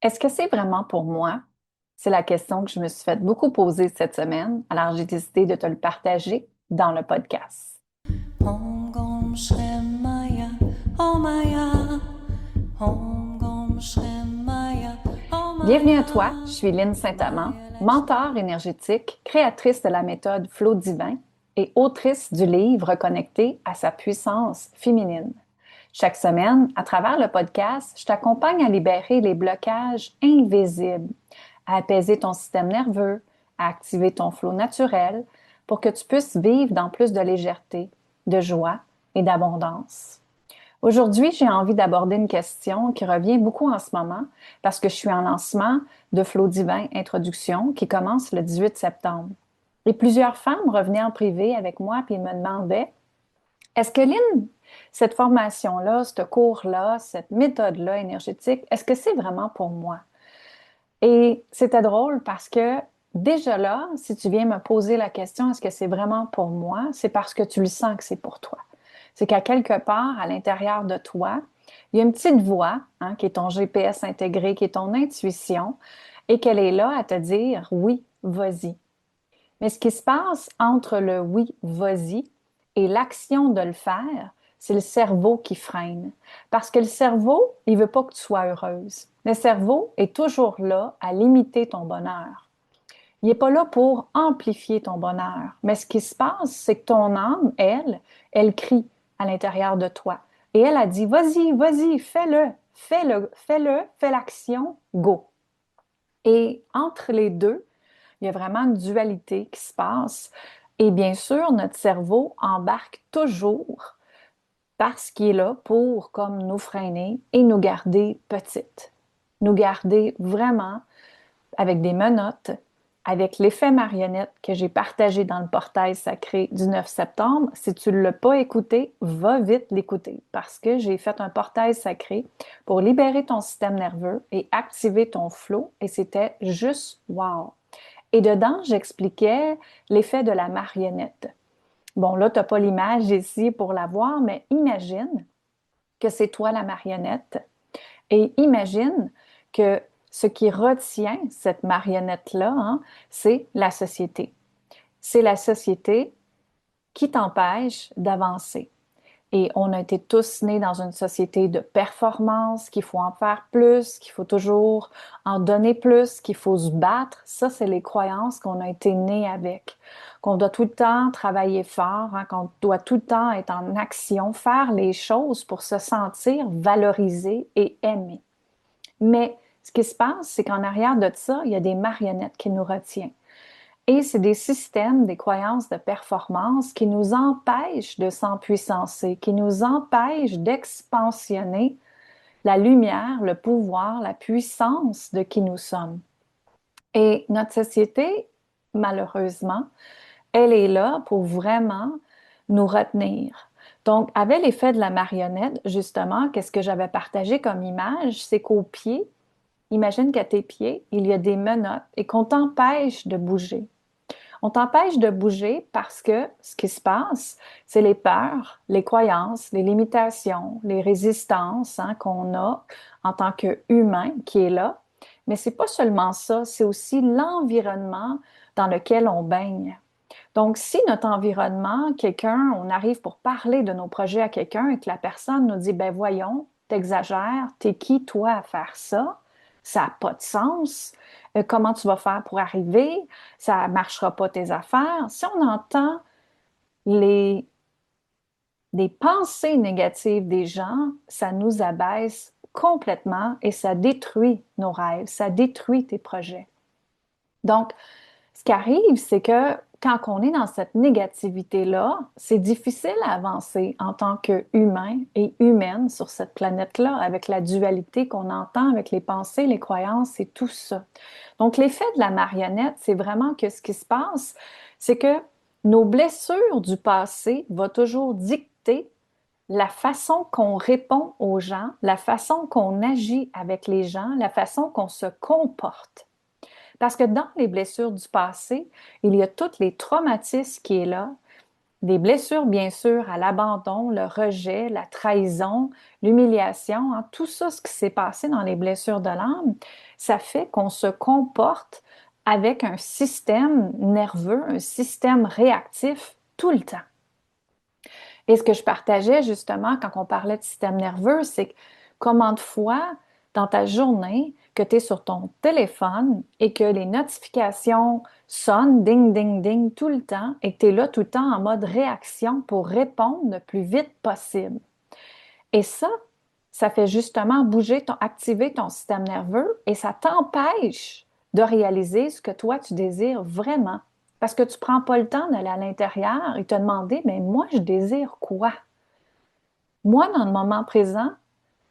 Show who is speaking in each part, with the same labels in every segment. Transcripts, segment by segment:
Speaker 1: Est-ce que c'est vraiment pour moi? C'est la question que je me suis fait beaucoup poser cette semaine, alors j'ai décidé de te le partager dans le podcast.
Speaker 2: Om Gom Shrem Maya, Om Maya, Om Gom Shrem Maya, Om
Speaker 1: Bienvenue à
Speaker 2: Maya,
Speaker 1: toi, je suis Lynne Saint-Amand,
Speaker 2: Maya
Speaker 1: mentor
Speaker 2: Lakshmi.
Speaker 1: énergétique, créatrice de la méthode Flow Divin et autrice du livre Connecté à sa puissance féminine. Chaque semaine, à travers le podcast, je t'accompagne à libérer les blocages invisibles, à apaiser ton système nerveux, à activer ton flot naturel pour que tu puisses vivre dans plus de légèreté, de joie et d'abondance. Aujourd'hui, j'ai envie d'aborder une question qui revient beaucoup en ce moment parce que je suis en lancement de Flow Divin Introduction qui commence le 18 septembre. Et plusieurs femmes revenaient en privé avec moi et me demandaient, est-ce que Lynn, cette formation-là, ce cours-là, cette méthode-là énergétique, est-ce que c'est vraiment pour moi? Et c'était drôle parce que déjà là, si tu viens me poser la question, est-ce que c'est vraiment pour moi? C'est parce que tu le sens que c'est pour toi. C'est qu'à quelque part, à l'intérieur de toi, il y a une petite voix, hein, qui est ton GPS intégré, qui est ton intuition, et qu'elle est là à te dire oui, vas-y. Mais ce qui se passe entre le oui, vas-y et l'action de le faire, c'est le cerveau qui freine. Parce que le cerveau, il veut pas que tu sois heureuse. Le cerveau est toujours là à limiter ton bonheur. Il n'est pas là pour amplifier ton bonheur. Mais ce qui se passe, c'est que ton âme, elle crie à l'intérieur de toi. Et elle a dit, vas-y, vas-y, fais-le, fais-le, fais-le, fais l'action, go. Et entre les deux, il y a vraiment une dualité qui se passe. Et bien sûr, notre cerveau embarque toujours parce qu'il est là pour comme nous freiner et nous garder petites. Nous garder vraiment avec des menottes, avec l'effet marionnette que j'ai partagé dans le portail sacré du 9 septembre. Si tu ne l'as pas écouté, va vite l'écouter parce que j'ai fait un portail sacré pour libérer ton système nerveux et activer ton flow et c'était juste wow. Et dedans, j'expliquais l'effet de la marionnette. Bon, là, tu n'as pas l'image ici pour la voir, mais imagine que c'est toi la marionnette et imagine que ce qui retient cette marionnette-là, hein, c'est la société. C'est la société qui t'empêche d'avancer. Et on a été tous nés dans une société de performance, qu'il faut en faire plus, qu'il faut toujours en donner plus, qu'il faut se battre. Ça, c'est les croyances qu'on a été nés avec. Qu'on doit tout le temps travailler fort, hein, qu'on doit tout le temps être en action, faire les choses pour se sentir valorisé et aimé. Mais ce qui se passe, c'est qu'en arrière de ça, il y a des marionnettes qui nous retiennent. Et c'est des systèmes, des croyances de performance qui nous empêchent de s'empuissancer, qui nous empêchent d'expansionner la lumière, le pouvoir, la puissance de qui nous sommes. Et notre société, malheureusement, elle est là pour vraiment nous retenir. Donc, avec l'effet de la marionnette, justement, qu'est-ce que j'avais partagé comme image, c'est qu'au pied, imagine qu'à tes pieds, il y a des menottes et qu'on t'empêche de bouger. On t'empêche de bouger parce que ce qui se passe, c'est les peurs, les croyances, les limitations, les résistances, hein, qu'on a en tant qu'humain qui est là. Mais c'est pas seulement ça, c'est aussi l'environnement dans lequel on baigne. Donc, si notre environnement, quelqu'un, on arrive pour parler de nos projets à quelqu'un et que la personne nous dit, ben voyons, t'exagères, t'es qui toi à faire ça? Ça n'a pas de sens. Comment tu vas faire pour arriver? Ça ne marchera pas tes affaires. Si on entend les, les pensées négatives des gens, ça nous abaisse complètement et ça détruit nos rêves, ça détruit tes projets. Donc, ce qui arrive, c'est que quand on est dans cette négativité-là, c'est difficile à avancer en tant qu'humain et humaine sur cette planète-là, avec la dualité qu'on entend, avec les pensées, les croyances et tout ça. Donc, l'effet de la marionnette, c'est vraiment que ce qui se passe, c'est que nos blessures du passé vont toujours dicter la façon qu'on répond aux gens, la façon qu'on agit avec les gens, la façon qu'on se comporte. Parce que dans les blessures du passé, il y a tous les traumatismes qui est là, Des blessures, bien sûr, à l'abandon, le rejet, la trahison, l'humiliation, hein, tout ça, ce qui s'est passé dans les blessures de l'âme, ça fait qu'on se comporte avec un système nerveux, un système réactif tout le temps. Et ce que je partageais justement quand on parlait de système nerveux, c'est que comment de fois dans ta journée que tu es sur ton téléphone et que les notifications sonnent, ding, ding, ding, tout le temps et que tu es là tout le temps en mode réaction pour répondre le plus vite possible. Et ça fait justement bouger, activer ton système nerveux et ça t'empêche de réaliser ce que toi tu désires vraiment. Parce que tu ne prends pas le temps d'aller à l'intérieur et te demander, mais moi, je désire quoi? Moi, dans le moment présent,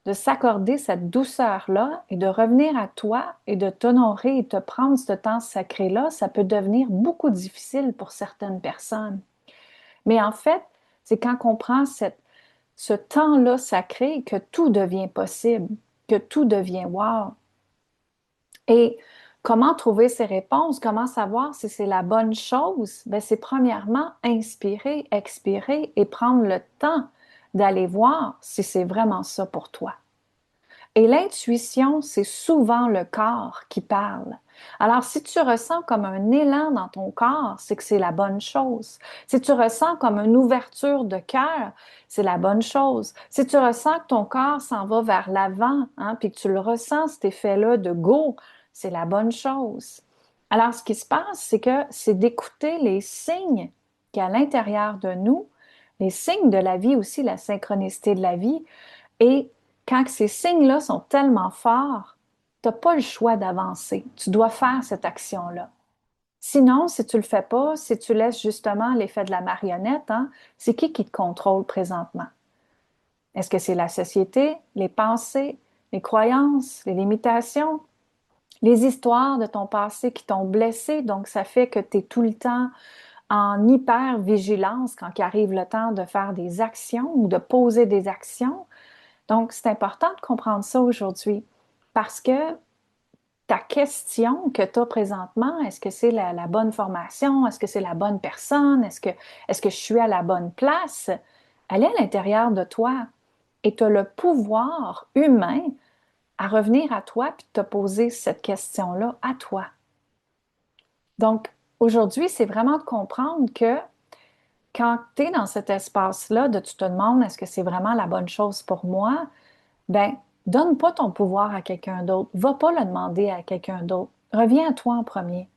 Speaker 1: de s'accorder cette douceur-là et de revenir à toi et de t'honorer et te prendre ce temps sacré-là, ça peut devenir beaucoup difficile pour certaines personnes. Mais en fait, c'est quand on prend ce temps-là sacré que tout devient possible, que tout devient wow. Et comment trouver ces réponses? Comment savoir si c'est la bonne chose? Bien, c'est premièrement inspirer, expirer et prendre le temps d'aller voir si c'est vraiment ça pour toi. Et l'intuition, c'est souvent le corps qui parle. Alors, si tu ressens comme un élan dans ton corps, c'est que c'est la bonne chose. Si tu ressens comme une ouverture de cœur, c'est la bonne chose. Si tu ressens que ton corps s'en va vers l'avant, hein, puis que tu le ressens, cet effet-là de go, c'est la bonne chose. Alors, ce qui se passe, c'est que c'est d'écouter les signes qu'il y a à l'intérieur de nous, les signes de la vie aussi, la synchronicité de la vie, et quand ces signes-là sont tellement forts, tu n'as pas le choix d'avancer. Tu dois faire cette action-là. Sinon, si tu ne le fais pas, si tu laisses justement l'effet de la marionnette, hein, c'est qui te contrôle présentement? Est-ce que c'est la société, les pensées, les croyances, les limitations, les histoires de ton passé qui t'ont blessé? Donc, ça fait que tu es tout le temps en hyper-vigilance quand il arrive le temps de faire des actions ou de poser des actions. Donc, c'est important de comprendre ça aujourd'hui parce que ta question que tu as présentement, est-ce que c'est la bonne formation? Est-ce que c'est la bonne personne? Est-ce que je suis à la bonne place? Elle est à l'intérieur de toi et tu as le pouvoir humain à revenir à toi puis de te poser cette question-là à toi. Donc, aujourd'hui, c'est vraiment de comprendre que quand tu es dans cet espace-là, de tu te demandes est-ce que c'est vraiment la bonne chose pour moi? Ben, donne pas ton pouvoir à quelqu'un d'autre. Va pas le demander à quelqu'un d'autre. Reviens à toi en premier.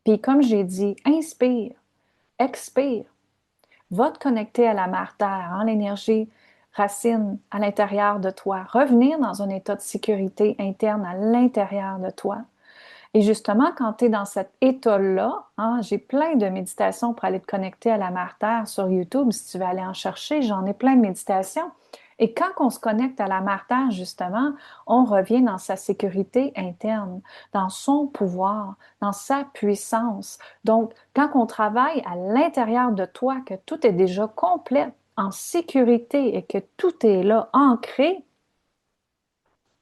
Speaker 1: Puis comme j'ai dit, inspire, expire. Va te connecter à la mère Terre, hein, l'énergie racine à l'intérieur de toi. Revenir dans un état de sécurité interne à l'intérieur de toi. Et justement, quand tu es dans cet état-là, hein, j'ai plein de méditations pour aller te connecter à la mère Terre sur YouTube, si tu veux aller en chercher, j'en ai plein de méditations. Et quand on se connecte à la mère Terre, justement, on revient dans sa sécurité interne, dans son pouvoir, dans sa puissance. Donc, quand on travaille à l'intérieur de toi, que tout est déjà complet, en sécurité et que tout est là, ancré,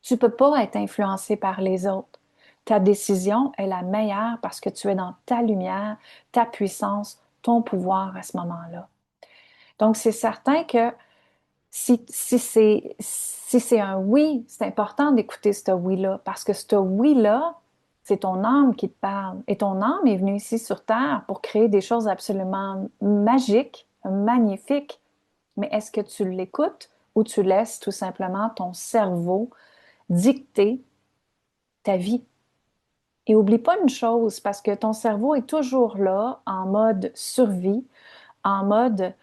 Speaker 1: tu ne peux pas être influencé par les autres. Ta décision est la meilleure parce que tu es dans ta lumière, ta puissance, ton pouvoir à ce moment-là. Donc, c'est certain que si c'est un oui, c'est important d'écouter ce oui-là parce que ce oui-là, c'est ton âme qui te parle. Et ton âme est venue ici sur Terre pour créer des choses absolument magiques, magnifiques. Mais est-ce que tu l'écoutes ou tu laisses tout simplement ton cerveau dicter ta vie? Et oublie pas une chose, parce que ton cerveau est toujours là en mode survie, en mode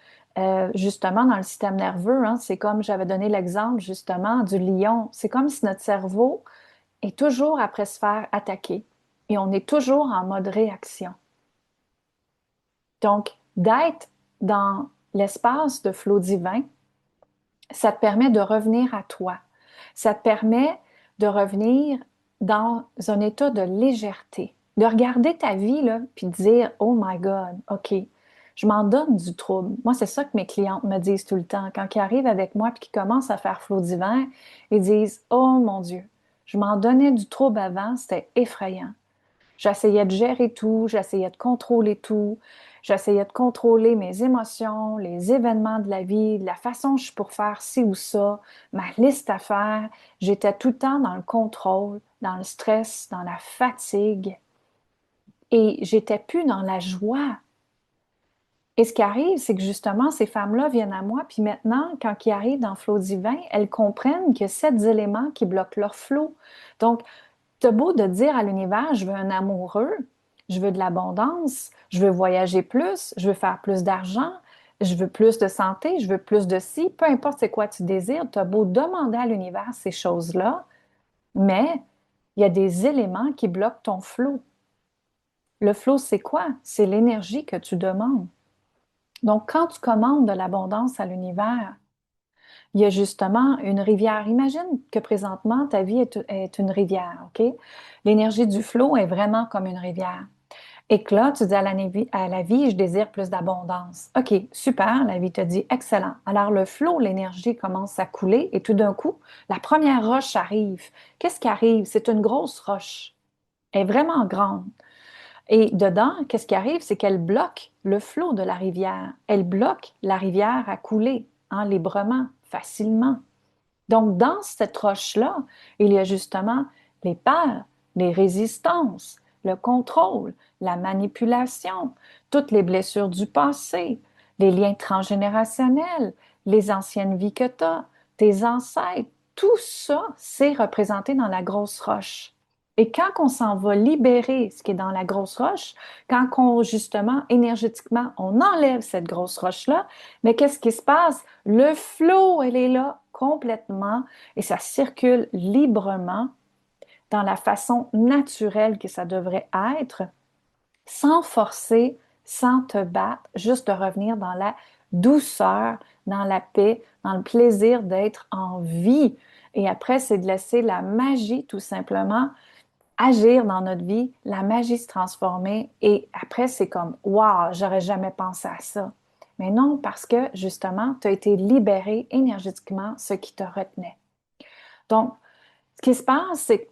Speaker 1: justement dans le système nerveux, hein, c'est comme j'avais donné l'exemple justement du lion. C'est comme si notre cerveau est toujours après se faire attaquer et on est toujours en mode réaction. Donc, d'être dans l'espace de flot divin, ça te permet de revenir à toi. Ça te permet de revenir dans un état de légèreté, de regarder ta vie là, puis de dire, oh my God, OK, je m'en donne du trouble. Moi, c'est ça que mes clientes me disent tout le temps. Quand ils arrivent avec moi puis qu'ils commencent à faire flot divin, ils disent, oh mon Dieu, je m'en donnais du trouble avant, c'était effrayant. J'essayais de gérer tout, j'essayais de contrôler tout. J'essayais de contrôler mes émotions, les événements de la vie, la façon dont je suis pour faire ci ou ça, ma liste à faire. J'étais tout le temps dans le contrôle, dans le stress, dans la fatigue et j'étais plus dans la joie. Et ce qui arrive, c'est que justement, ces femmes-là viennent à moi, puis maintenant, quand ils arrivent dans Flot Divin, elles comprennent que 7 éléments qui bloquent leur flot. Donc, t'as beau de dire à l'univers, je veux un amoureux, je veux de l'abondance, je veux voyager plus, je veux faire plus d'argent, je veux plus de santé, je veux plus de ci, peu importe c'est quoi tu désires, t'as beau demander à l'univers ces choses-là, mais il y a des éléments qui bloquent ton flot. Le flot, c'est quoi? C'est l'énergie que tu demandes. Donc, quand tu commandes de l'abondance à l'univers, il y a justement une rivière. Imagine que présentement, ta vie est une rivière, OK? L'énergie du flot est vraiment comme une rivière. Et que là, tu dis à la vie, je désire plus d'abondance. OK, super, la vie te dit excellent. Alors le flot, l'énergie commence à couler et tout d'un coup, la première roche arrive. Qu'est-ce qui arrive? C'est une grosse roche. Elle est vraiment grande. Et dedans, qu'est-ce qui arrive? C'est qu'elle bloque le flot de la rivière. Elle bloque la rivière à couler librement, facilement. Donc, dans cette roche-là, il y a justement les peurs, les résistances, le contrôle, la manipulation, toutes les blessures du passé, les liens transgénérationnels, les anciennes vies que tu as, tes ancêtres. Tout ça, c'est représenté dans la grosse roche. Et quand on s'en va libérer ce qui est dans la grosse roche, quand on, justement, énergétiquement, on enlève cette grosse roche-là, mais qu'est-ce qui se passe? Le flot, elle est là complètement et ça circule librement dans la façon naturelle que ça devrait être, sans forcer, sans te battre, juste de revenir dans la douceur, dans la paix, dans le plaisir d'être en vie. Et après, c'est de laisser la magie tout simplement agir dans notre vie, la magie se transformer et après, c'est comme, waouh, j'aurais jamais pensé à ça. Mais non, parce que justement, tu as été libéré énergétiquement ce qui te retenait. Donc, ce qui se passe, c'est que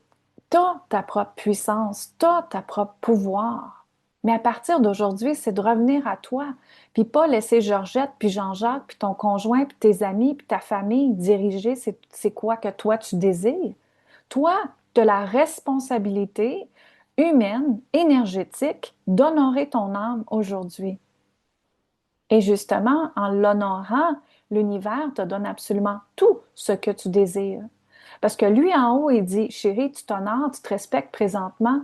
Speaker 1: tu as ta propre puissance, tu as ta propre pouvoir. Mais à partir d'aujourd'hui, c'est de revenir à toi, puis pas laisser Georgette, puis Jean-Jacques, puis ton conjoint, puis tes amis, puis ta famille diriger c'est quoi que toi tu désires. Toi, tu as la responsabilité humaine, énergétique, d'honorer ton âme aujourd'hui. Et justement, en l'honorant, l'univers te donne absolument tout ce que tu désires. Parce que lui, en haut, il dit, chérie, tu t'honores, tu te respectes présentement.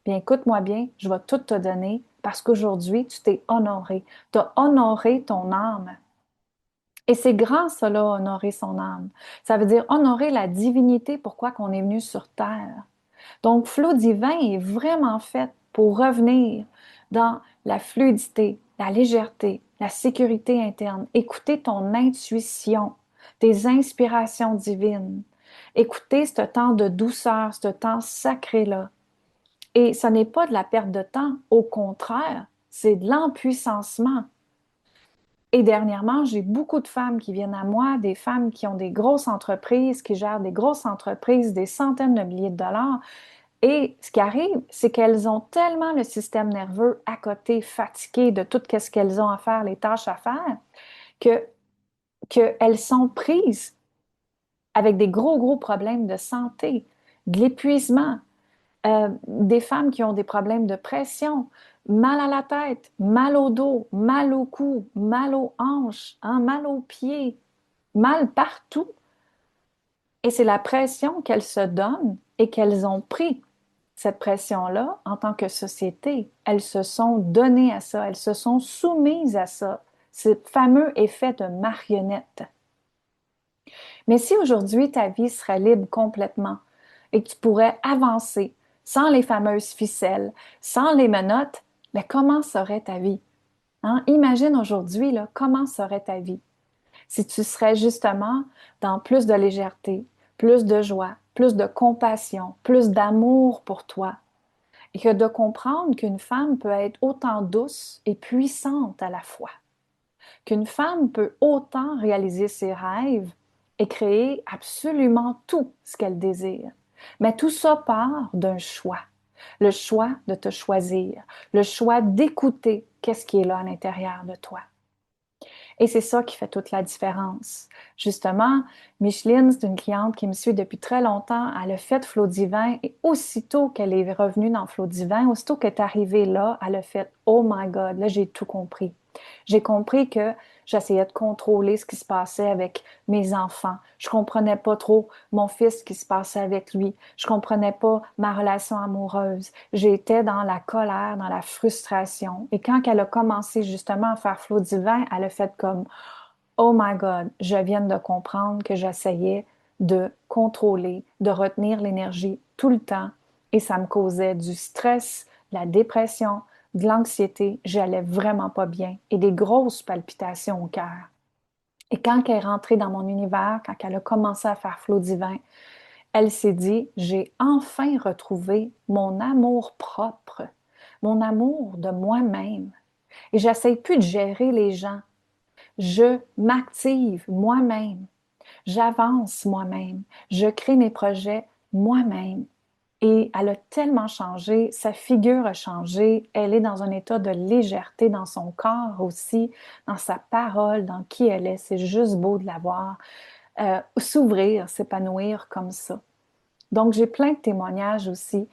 Speaker 1: Bien, écoute-moi bien, je vais tout te donner parce qu'aujourd'hui, tu t'es honoré. Tu as honoré ton âme. Et c'est grand, cela, honorer son âme. Ça veut dire honorer la divinité, pourquoi qu'on est venu sur Terre. Donc, flot divin est vraiment fait pour revenir dans la fluidité, la légèreté, la sécurité interne. Écouter ton intuition, tes inspirations divines. Écouter ce temps de douceur, ce temps sacré-là. Et ce n'est pas de la perte de temps, au contraire, c'est de l'empuissancement. Et dernièrement, j'ai beaucoup de femmes qui viennent à moi, des femmes qui ont des grosses entreprises, qui gèrent des grosses entreprises, des centaines de milliers de dollars. Et ce qui arrive, c'est qu'elles ont tellement le système nerveux à côté, fatigué de tout ce qu'elles ont à faire, les tâches à faire, que qu'elles sont prises avec des gros problèmes de santé, de l'épuisement, des femmes qui ont des problèmes de pression, mal à la tête, mal au dos, mal au cou, mal aux hanches, mal aux pieds, mal partout. Et c'est la pression qu'elles se donnent et qu'elles ont pris. Cette pression-là, en tant que société, elles se sont données à ça, elles se sont soumises à ça, ce fameux effet de marionnette. Mais si aujourd'hui ta vie serait libre complètement et que tu pourrais avancer sans les fameuses ficelles, sans les menottes, mais comment serait ta vie? Imagine aujourd'hui, là, comment serait ta vie? Si tu serais justement dans plus de légèreté, plus de joie, plus de compassion, plus d'amour pour toi, et que de comprendre qu'une femme peut être autant douce et puissante à la fois, qu'une femme peut autant réaliser ses rêves et créer absolument tout ce qu'elle désire. Mais tout ça part d'un choix. le choix de te choisir, le choix d'écouter qu'est-ce qui est là à l'intérieur de toi. Et c'est ça qui fait toute la différence. Justement, Micheline, c'est une cliente qui me suit depuis très longtemps. Elle a fait Flow Divin et aussitôt qu'elle est revenue dans Flow Divin, aussitôt qu'elle est arrivée là, elle a fait Oh my God, là j'ai tout compris. J'ai compris que j'essayais de contrôler ce qui se passait avec mes enfants. Je comprenais pas trop mon fils, ce qui se passait avec lui. Je comprenais pas ma relation amoureuse. J'étais dans la colère, dans la frustration. Et quand elle a commencé justement à faire Flow Divin, elle a fait comme Oh my God, je viens de comprendre que j'essayais de contrôler, de retenir l'énergie tout le temps et ça me causait du stress, de la dépression, de l'anxiété. J'allais vraiment pas bien et des grosses palpitations au cœur. Et quand elle est rentrée dans mon univers, quand elle a commencé à faire Flow Divin, elle s'est dit, j'ai enfin retrouvé mon amour propre, mon amour de moi-même. Et j'essaye plus de gérer les gens. Je m'active moi-même, j'avance moi-même, je crée mes projets moi-même. Et elle a tellement changé, sa figure a changé, elle est dans un état de légèreté dans son corps aussi, dans sa parole, dans qui elle est. C'est juste beau de la voir s'ouvrir, s'épanouir comme ça. Donc, j'ai plein de témoignages aussi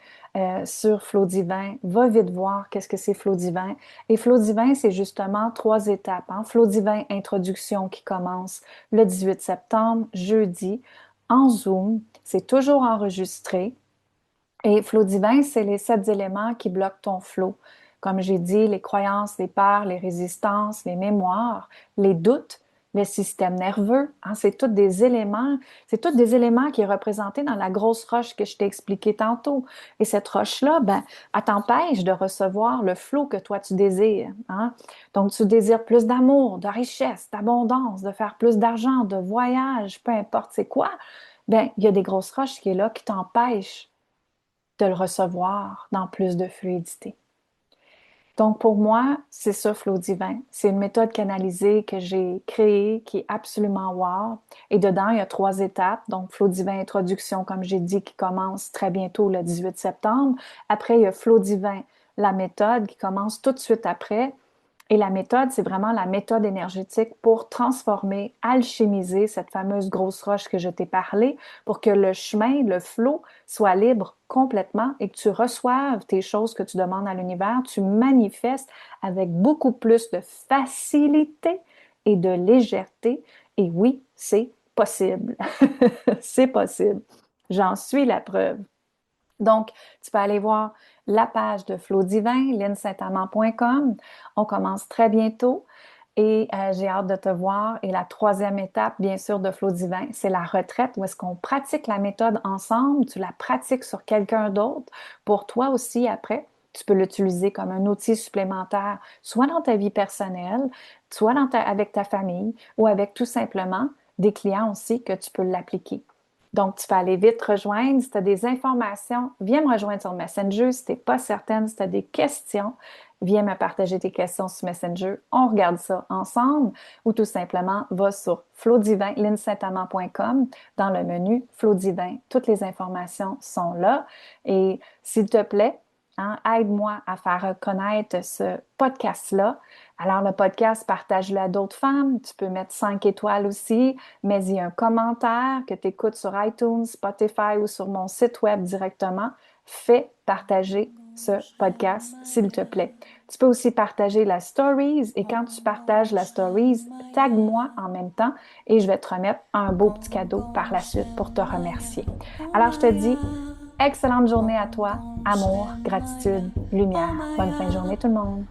Speaker 1: sur Flow Divin. Va vite voir qu'est-ce que c'est Flow Divin. Et Flow Divin, c'est justement 3 étapes. Hein? Flow Divin Introduction qui commence le 18 septembre, jeudi, en Zoom. C'est toujours enregistré. Et Flow Divin, c'est les 7 éléments qui bloquent ton flow. Comme j'ai dit, les croyances, les peurs, les résistances, les mémoires, les doutes, le système nerveux, hein, c'est tous des éléments, qui est représenté dans la grosse roche que je t'ai expliqué tantôt. Et cette roche-là, ben, elle t'empêche de recevoir le flow que toi tu désires. Hein. Donc, tu désires plus d'amour, de richesse, d'abondance, de faire plus d'argent, de voyage, peu importe c'est quoi. Ben, il y a des grosses roches qui est là qui t'empêchent de le recevoir dans plus de fluidité. Donc, pour moi, c'est ça, Flow Divin. C'est une méthode canalisée que j'ai créée qui est absolument wow. Et dedans, il y a 3 étapes. Donc, Flow Divin Introduction, comme j'ai dit, qui commence très bientôt le 18 septembre. Après, il y a Flow Divin, la méthode, qui commence tout de suite après. Et la méthode, c'est vraiment la méthode énergétique pour transformer, alchimiser cette fameuse grosse roche que je t'ai parlé pour que le chemin, le flow soit libre complètement et que tu reçoives tes choses que tu demandes à l'univers, tu manifestes avec beaucoup plus de facilité et de légèreté. Et oui, c'est possible. C'est possible. J'en suis la preuve. Donc, tu peux aller voir la page de Flow Divin, linsaintamant.com. On commence très bientôt et j'ai hâte de te voir. Et la 3e étape, bien sûr, de Flow Divin, c'est la retraite où est-ce qu'on pratique la méthode ensemble. Tu la pratiques sur quelqu'un d'autre pour toi aussi après. Tu peux l'utiliser comme un outil supplémentaire, soit dans ta vie personnelle, soit avec ta famille ou avec tout simplement des clients aussi que tu peux l'appliquer. Donc, tu peux aller vite rejoindre. Si tu as des informations, viens me rejoindre sur Messenger. Si tu n'es pas certaine, si tu as des questions, viens me partager tes questions sur Messenger. On regarde ça ensemble ou tout simplement, va sur flowdivin, linsaintamant.com dans le menu Flow Divin. Toutes les informations sont là. Et s'il te plaît, hein, aide-moi à faire connaître ce podcast-là. Alors, le podcast, partage-le à d'autres femmes. Tu peux mettre 5 étoiles aussi. Mets-y un commentaire que tu écoutes sur iTunes, Spotify ou sur mon site web directement. Fais partager ce podcast, s'il te plaît. Tu peux aussi partager la stories et quand tu partages la stories, tag-moi en même temps et je vais te remettre un beau petit cadeau par la suite pour te remercier. Alors, je te dis excellente journée à toi. Amour, gratitude, lumière. Bonne fin de journée tout le monde.